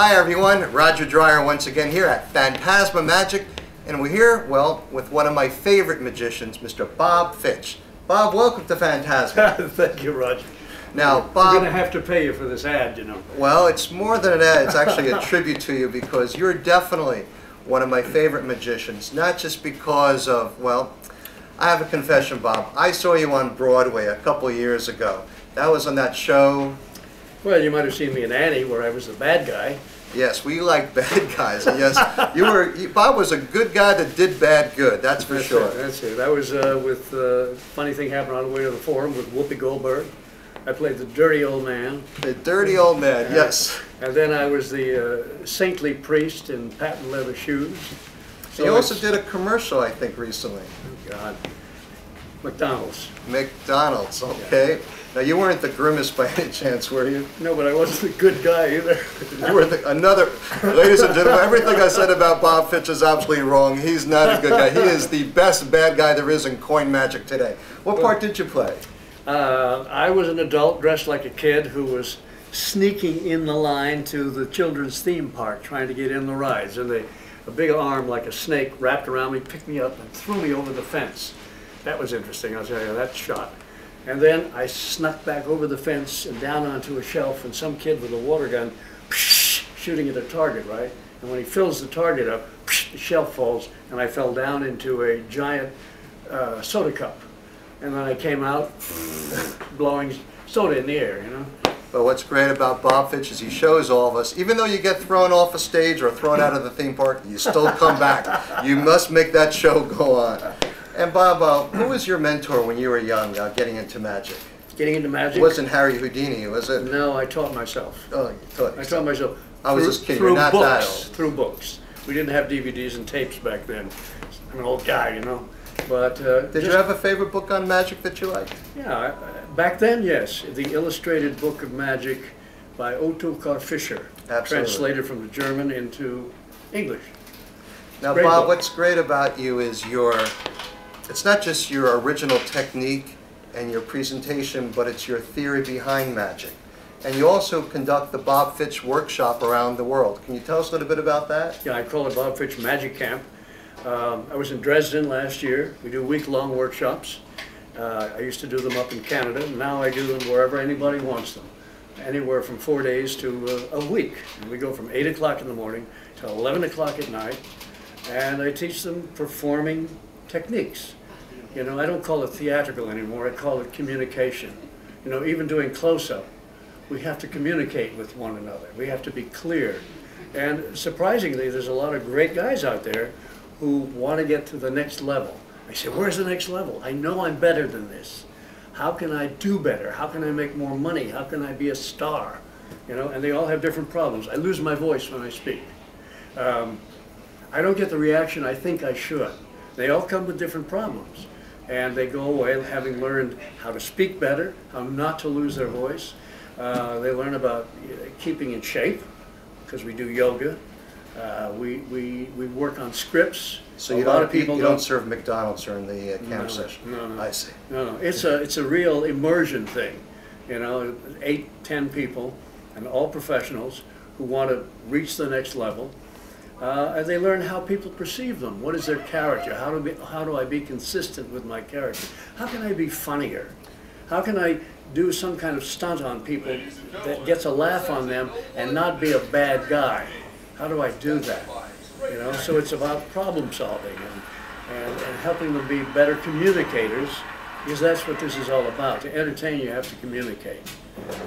Hi everyone, Roger Dreyer once again here at Fantasma Magic, and we're here, well, with one of my favorite magicians, Mr. Bob Fitch. Bob, welcome to Fantasma. Thank you, Roger. Now, Bob, we're going to have to pay you for this ad, you know. Well, it's more than an ad, it's actually a tribute to you because you're definitely one of my favorite magicians, not just because of, well, I have a confession, Bob. I saw you on Broadway a couple of years ago. That was on that show. Well, you might have seen me in Annie, where I was the bad guy. Yes, we like bad guys. And yes, Bob was a good guy that did bad good, that's for sure. That's it. That was with funny thing happened on the way to the Forum with Whoopi Goldberg. I played the dirty old man. The dirty old man, yes. And then I was the saintly priest in patent leather shoes. So you also did a commercial, I think, recently. Oh, God. McDonald's. McDonald's, okay. Yeah. Now, you weren't the grimace by any chance, were you? No, but I wasn't a good guy either. You were ladies and gentlemen, everything I said about Bob Fitch is absolutely wrong. He's not a good guy. He is the best bad guy there is in coin magic today. What part did you play? I was an adult dressed like a kid who was sneaking in the line to the children's theme park, trying to get in the rides. And a big arm like a snake wrapped around me, picked me up and threw me over the fence. That was interesting, I'll tell you, that shot. And then I snuck back over the fence and down onto a shelf, and some kid with a water gun shooting at a target, right? And when he fills the target up, the shelf falls, and I fell down into a giant soda cup. And then I came out blowing soda in the air, you know? But what's great about Bob Fitch is he shows all of us, even though you get thrown off a stage or thrown out of the theme park, you still come back. You must make that show go on. And Bob, who was your mentor when you were young, getting into magic? Getting into magic? It wasn't Harry Houdini, was it? No, I taught myself. Oh, you taught yourself. I taught myself. I was just kidding, you're not that old. Through books. We didn't have DVDs and tapes back then. I'm an old guy, you know. But did you have a favorite book on magic that you liked? Yeah, back then, yes. The Illustrated Book of Magic by Ottokar Fischer. Absolutely. Translated from the German into English. Now, Bob, what's great about you is it's not just your original technique and your presentation, but it's your theory behind magic. And you also conduct the Bob Fitch workshop around the world. Can you tell us a little bit about that? Yeah, I call it Bob Fitch Magic Camp. I was in Dresden last year. We do week-long workshops. I used to do them up in Canada. Now I do them wherever anybody wants them. Anywhere from 4 days to a week. And we go from 8 o'clock in the morning till 11 o'clock at night. And I teach them performing techniques. You know, I don't call it theatrical anymore. I call it communication. You know, even doing close-up, we have to communicate with one another. We have to be clear. And surprisingly, there's a lot of great guys out there who want to get to the next level. I say, where's the next level? I know I'm better than this. How can I do better? How can I make more money? How can I be a star? You know, and they all have different problems. I lose my voice when I speak. I don't get the reaction I think I should. They all come with different problems. And they go away having learned how to speak better, how not to lose their voice. They learn about keeping in shape, because we do yoga. We work on scripts. So you don't serve McDonald's during the camp session? No. I see. No. It's a real immersion thing. You know, 8, 10 people, and all professionals who want to reach the next level. And they learn how people perceive them. What is their character? How do I be consistent with my character? How can I be funnier? How can I do some kind of stunt on people that gets a laugh on them and not be a bad guy? How do I do that? You know, so it's about problem solving and helping them be better communicators, because that's what this is all about. To entertain, you have to communicate.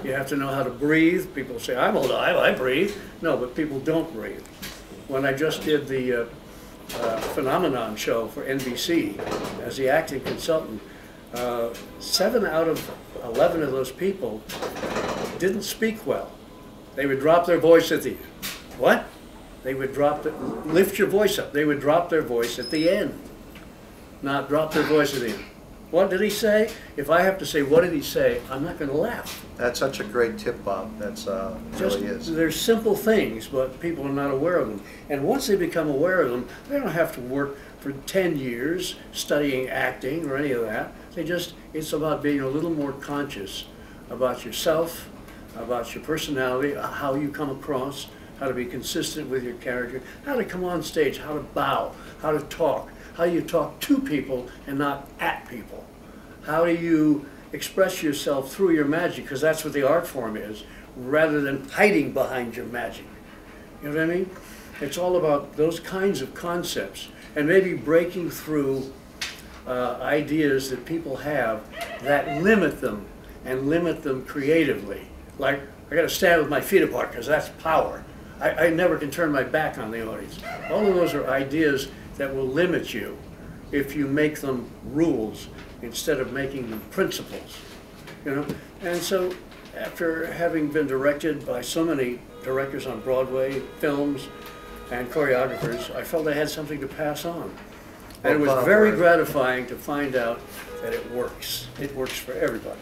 You have to know how to breathe. People say, I'm alive, I breathe. No, but people don't breathe. When I just did the Phenomenon show for NBC as the acting consultant, 7 out of 11 of those people didn't speak well. They would drop their voice at the, what? They would lift your voice up. They would drop their voice at the end, not drop their voice at the end. What did he say? If I have to say, what did he say, I'm not going to laugh. That's such a great tip, Bob. That's really is. They're simple things, but people are not aware of them. And once they become aware of them, they don't have to work for 10 years studying acting or any of that. It's about being a little more conscious about yourself, about your personality, how you come across, how to be consistent with your character, how to come on stage, how to bow, how to talk, how you talk to people and not at people. How do you express yourself through your magic, because that's what the art form is, rather than hiding behind your magic. You know what I mean? It's all about those kinds of concepts, and maybe breaking through ideas that people have that limit them, and limit them creatively. Like, I gotta stand with my feet apart because that's power. I never can turn my back on the audience. All of those are ideas that will limit you if you make them rules instead of making them principles, you know? And so after having been directed by so many directors on Broadway, films, and choreographers, I felt I had something to pass on. And it was very gratifying to find out that it works. It works for everybody.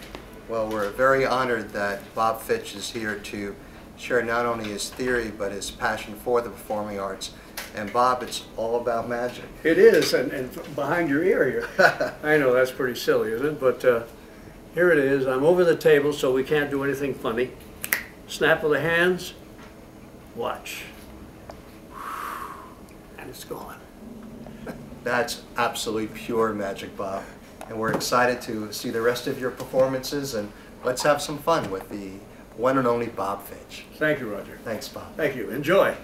Well, we're very honored that Bob Fitch is here to share not only his theory, but his passion for the performing arts. And Bob, it's all about magic. It is, and behind your ear here. I know that's pretty silly, isn't it? But here it is. I'm over the table, so we can't do anything funny. Snap of the hands, watch. And it's gone. That's absolutely pure magic, Bob. And we're excited to see the rest of your performances, and let's have some fun with the one and only Bob Fitch. Thank you, Roger. Thanks, Bob. Thank you. Enjoy.